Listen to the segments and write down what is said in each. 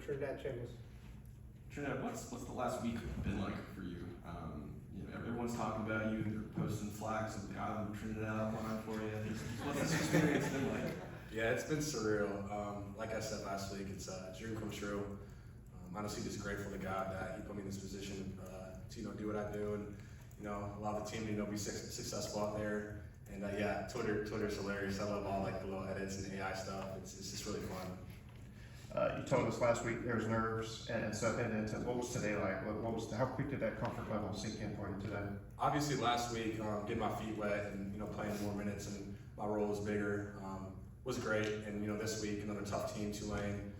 Trinidad Chambliss. Trinidad, what's the last week been like for you? Everyone's talking about you and you're posting flags of the island of Trinidad outline for you. What's this experience been like? Yeah, it's been surreal. Like I said last week, it's a dream come true. Honestly, just grateful to God that He put me in this position to do what I do, and allow the team to be successful out there. And yeah, Twitter's hilarious. I love all like the little edits and AI stuff. It's just really fun. You told us last week there was nerves and stuff, and what was today like? How quick did that comfort level sink in for you today? Obviously, last week, getting my feet wet and playing more minutes and my role was bigger was great. And this week another tough team, Tulane,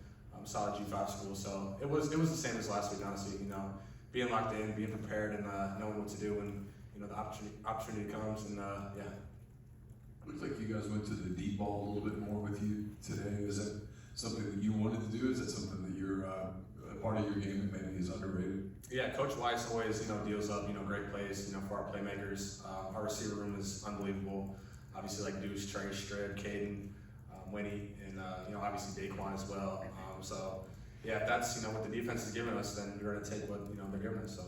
solid G5 school. So it was the same as last week, honestly. Being locked in, being prepared, and knowing what to do when the opportunity comes. And yeah. Looks like you guys went to the deep ball a little bit more with you today. Is that something that you wanted to do? Is that something that you're a part of your game that maybe is underrated? Yeah, Coach Weiss always deals up great plays for our playmakers. Our receiver room is unbelievable. Obviously like Deuce, Trey, Strib, Caden, Winnie, and obviously Daquan as well. So yeah, if that's what the defense is giving us, then you're going to take what they're giving us. So.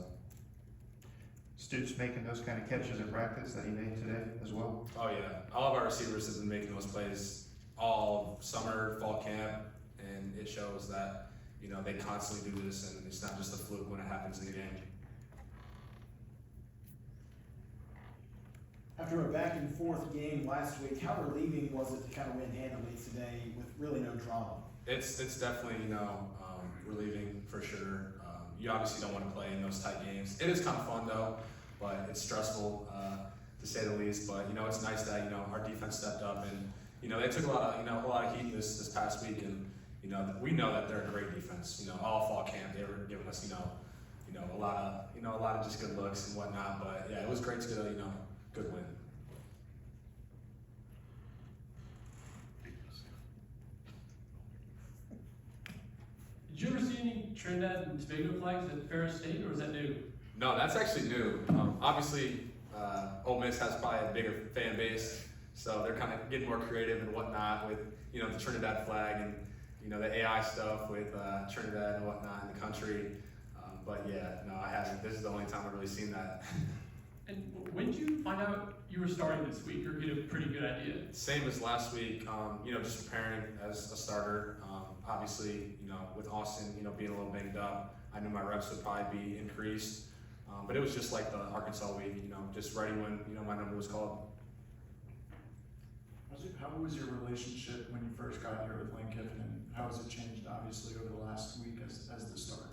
Stoops making those kind of catches in practice that he made today as well? Oh yeah, all of our receivers have been making those plays all summer, fall camp, and it shows that they constantly do this, and it's not just a fluke when it happens in the game. After a back and forth game last week, how relieving was it to kind of win handily today with really no drama? It's definitely relieving for sure. You obviously don't want to play in those tight games. It is kind of fun though, but it's stressful to say the least. But it's nice that our defense stepped up, and they took a lot of heat this past week, and we know that they're a great defense. All fall camp they were giving us a lot of just good looks and whatnot. But yeah, it was great to get a good win. Did you ever see any Trinidad and Tobago flags at Ferris State, or is that new? No, that's actually new. Obviously, Ole Miss has probably a bigger fan base, so they're kind of getting more creative and whatnot with the Trinidad flag and the AI stuff with Trinidad and whatnot in the country. But yeah, no, I haven't. This is the only time I've really seen that. And when did you find out you were starting this week, or get a pretty good idea? Same as last week. Just preparing as a starter. Obviously, with Austin, being a little banged up, I knew my reps would probably be increased. But it was just like the Arkansas week, just ready when my number was called. How was your relationship when you first got here with Lane Kiffin, and how has it changed, obviously, over the last week as the starter?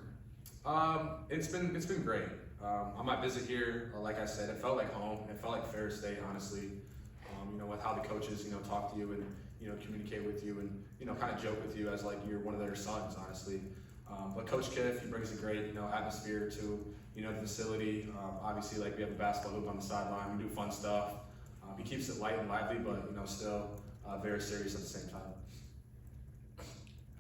It's been great. On my visit here, like I said, it felt like home. It felt like Ferris State, honestly. With how the coaches, talk to you and communicate with you and kind of joke with you as like you're one of their sons, honestly. But Coach Kiff, he brings a great atmosphere to the facility. Obviously, like we have a basketball hoop on the sideline. We do fun stuff. He keeps it light and lively, but still very serious at the same time.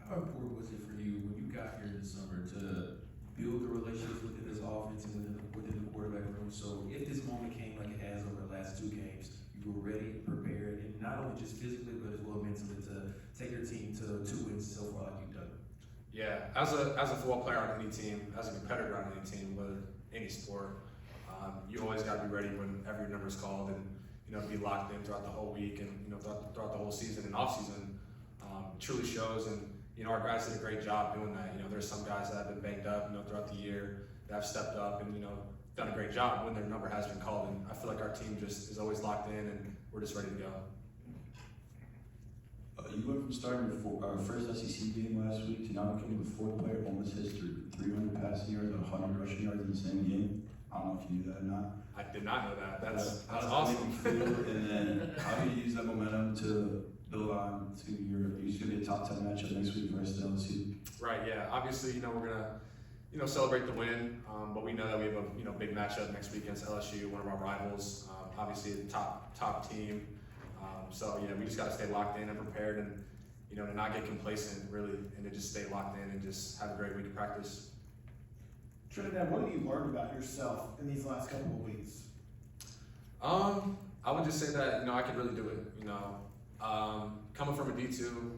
How important was it for you when you got here this summer to build the relationships within this offense and within the quarterback room? So if this moment came like it has over the last two games, you were ready, prepared, and not only just physically but as well mentally to take your team to 2 wins so far like you've done. Yeah, as a football player on any team, as a competitor on any team, whether any sport, you always got to be ready whenever your number is called, and to be locked in throughout the whole week and throughout the whole season and off season. Truly shows, and our guys did a great job doing that. There's some guys that have been banged up throughout the year that have stepped up and done a great job when their number has been called, and I feel like our team just is always locked in and we're just ready to go. You went from starting your first SEC game last week to now becoming the fourth player in Ole Miss history, 300 passing yards and 100 rushing yards in the same game. I don't know if you knew that or not. I did not know that. That's how does awesome. That make you feel? And then how do you use that momentum to build on to you're going to be a top 10 matchup next week versus LSU? Right. Yeah. Obviously, we're gonna celebrate the win, but we know that we have a big matchup next week against LSU, one of our rivals. Obviously, a top team. So yeah, we just got to stay locked in and prepared, and to not get complacent really, and to just stay locked in and just have a great week of practice. Trinidad, what have you learned about yourself in these last couple of weeks? I would just say that I could really do it. Coming from a D2,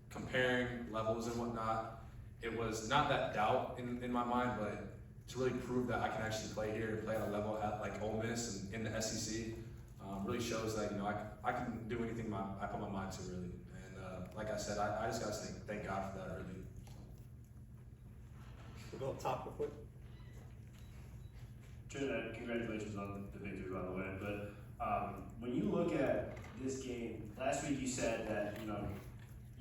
comparing levels and whatnot, it was not that doubt in my mind, but to really prove that I can actually play here and play at a level at like Ole Miss and in the SEC, really shows that, you know, I can do anything I put my mind to, really. And like I said, I just got to thank God for that, really. We'll go up top real quick. Trinidad, congratulations on the victory, by the way. But when you look at this game, last week you said that, you know,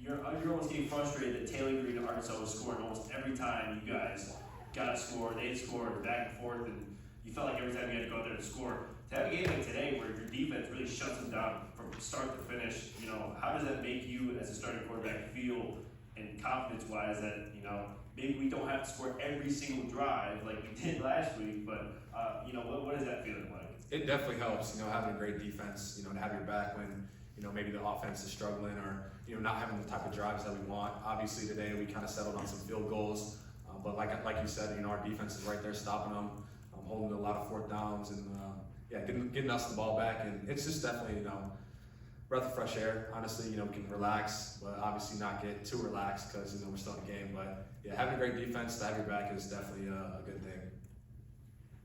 you're almost getting frustrated that Taylor Green and Arkansas was scoring almost every time you guys got a score. They'd scored back and forth, and you felt like every time you had to go out there and score. To have a game like today where your defense really shuts them down from start to finish, you know, how does that make you as a starting quarterback feel, and confidence-wise, that, you know, maybe we don't have to score every single drive like we did last week, but, you know, what is that feeling like? It definitely helps, you know, having a great defense, you know, to have your back when, you know, maybe the offense is struggling or, you know, not having the type of drives that we want. Obviously today we kind of settled on some field goals, but like you said, you know, our defense is right there stopping them, holding a lot of fourth downs, and yeah, getting us the ball back. And it's just definitely, you know, breath of fresh air. Honestly, you know, we can relax, but obviously not get too relaxed because, you know, we're still in the game. But yeah, having a great defense to have your back is definitely a good thing.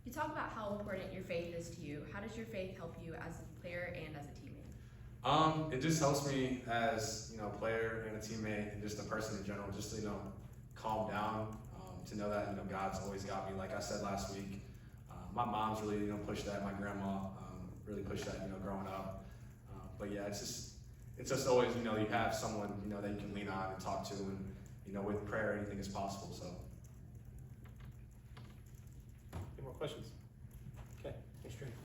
You talk about how important your faith is to you. How does your faith help you as a player and as a teammate? It just helps me as, you know, a player and a teammate and just a person in general, just to, you know, calm down, to know that, you know, God's always got me. Like I said last week, my mom's really, you know, pushed that. My grandma really pushed that, you know, growing up. But yeah, it's just always, you know, you have someone, you know, that you can lean on and talk to, and, you know, with prayer, anything is possible. So. Any more questions?